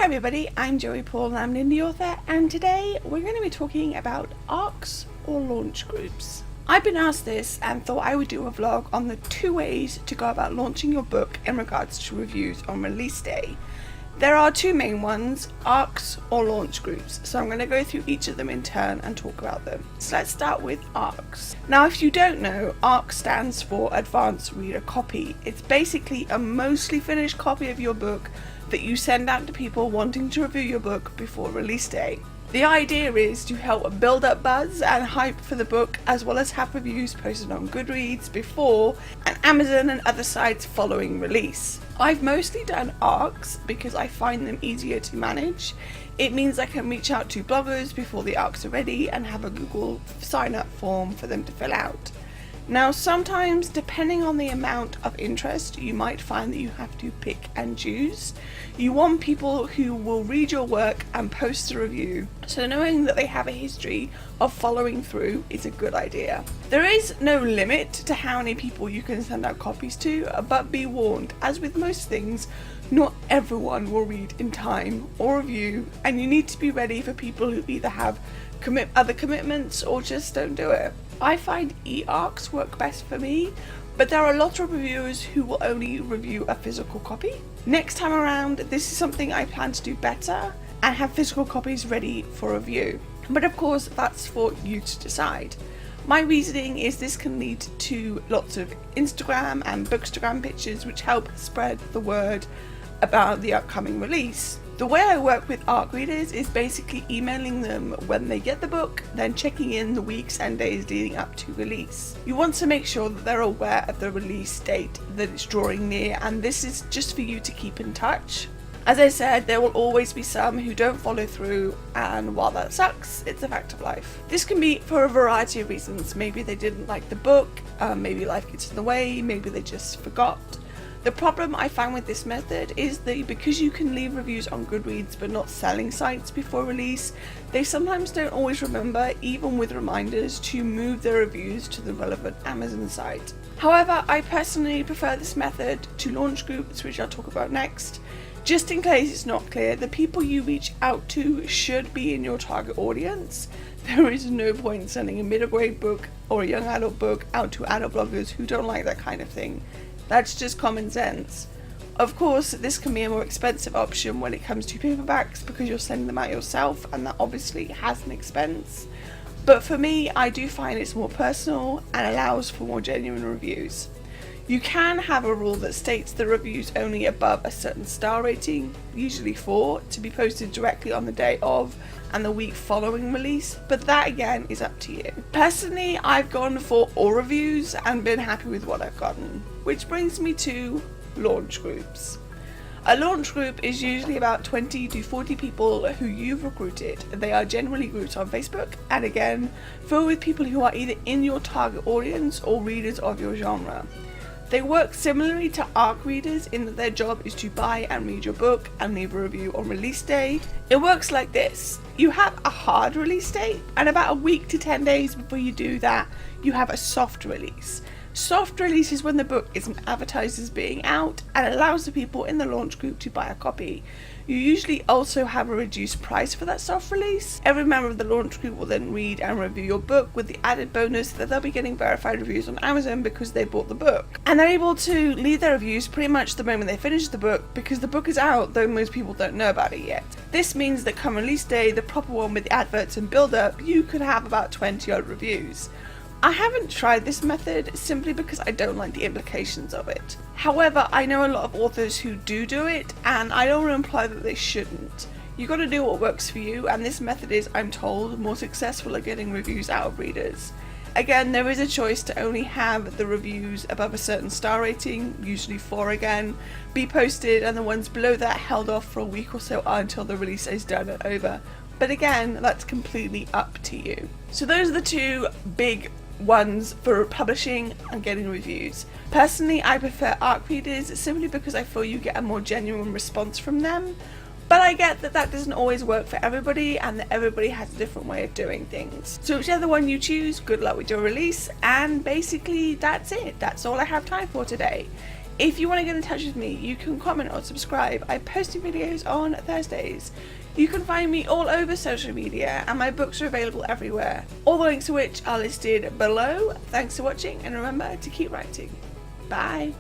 Hi everybody, I'm Joey Paul and I'm an indie author, and today we're going to be talking about ARCs or launch groups. I've been asked this and thought I would do a vlog on the 2 ways to go about launching your book in regards to reviews on release day. There are 2 main ones, ARCs or launch groups, so I'm going to go through each of them in turn and talk about them. So let's start with ARCs. Now if you don't know, ARC stands for Advanced Reader Copy. It's basically a mostly finished copy of your book that you send out to people wanting to review your book before release day. The idea is to help build up buzz and hype for the book, as well as have reviews posted on Goodreads before and Amazon and other sites following release. I've mostly done ARCs because I find them easier to manage. It means I can reach out to bloggers before the ARCs are ready and have a Google sign up form for them to fill out. Now sometimes, depending on the amount of interest, you might find that you have to pick and choose. You want people who will read your work and post a review, so knowing that they have a history of following through is a good idea. There is no limit to how many people you can send out copies to, but be warned, as with most things, not everyone will read in time or review, and you need to be ready for people who either have other commitments or just don't do it. I find e-ARCs work best for me, but there are a lot of reviewers who will only review a physical copy. Next time around, this is something I plan to do better and have physical copies ready for review. But of course, that's for you to decide. My reasoning is this can lead to lots of Instagram and Bookstagram pictures which help spread the word about the upcoming release. The way I work with ARC readers is basically emailing them when they get the book, then checking in the weeks and days leading up to release. You want to make sure that they're aware of the release date, that it's drawing near, and this is just for you to keep in touch. As I said, there will always be some who don't follow through, and while that sucks, it's a fact of life. This can be for a variety of reasons. Maybe they didn't like the book, maybe life gets in the way, maybe they just forgot. The problem I found with this method is that because you can leave reviews on Goodreads but not selling sites before release, they sometimes don't always remember, even with reminders, to move their reviews to the relevant Amazon site. However, I personally prefer this method to launch groups, which I'll talk about next. Just in case it's not clear, the people you reach out to should be in your target audience. There is no point sending a middle grade book or a young adult book out to adult bloggers who don't like that kind of thing. That's just common sense. Of course, this can be a more expensive option when it comes to paperbacks because you're sending them out yourself, and that obviously has an expense. But for me, I do find it's more personal and allows for more genuine reviews. You can have a rule that states the reviews only above a certain star rating, usually 4, to be posted directly on the day of and the week following release, but that again is up to you. Personally, I've gone for all reviews and been happy with what I've gotten, which brings me to launch groups. A launch group is usually about 20 to 40 people who you've recruited. They are generally groups on Facebook, and again, filled with people who are either in your target audience or readers of your genre. They work similarly to ARC readers in that their job is to buy and read your book and leave a review on release day. It works like this. You have a hard release date, and about a week to 10 days before you do that, you have a soft release. Soft release is when the book isn't advertised as being out and allows the people in the launch group to buy a copy. You usually also have a reduced price for that soft release. Every member of the launch group will then read and review your book, with the added bonus that they'll be getting verified reviews on Amazon because they bought the book. And they're able to leave their reviews pretty much the moment they finish the book, because the book is out, though most people don't know about it yet. This means that come release day, the proper one with the adverts and build up, you could have about 20 odd reviews. I haven't tried this method simply because I don't like the implications of it. However, I know a lot of authors who do it, and I don't want to imply that they shouldn't. You gotta do what works for you, and this method is, I'm told, more successful at getting reviews out of readers. Again, there is a choice to only have the reviews above a certain star rating, usually 4 again, be posted, and the ones below that held off for a week or so until the release is done and over. But again, that's completely up to you. So those are the 2 big ones for publishing and getting reviews. Personally, I prefer ARC readers simply because I feel you get a more genuine response from them, but I get that that doesn't always work for everybody and that everybody has a different way of doing things. So whichever one you choose, good luck with your release, and basically that's it. That's all I have time for today. If you want to get in touch with me, you can comment or subscribe. I post new videos on Thursdays. You can find me all over social media, and my books are available everywhere, all the links to which are listed below. Thanks for watching, and remember to keep writing. Bye.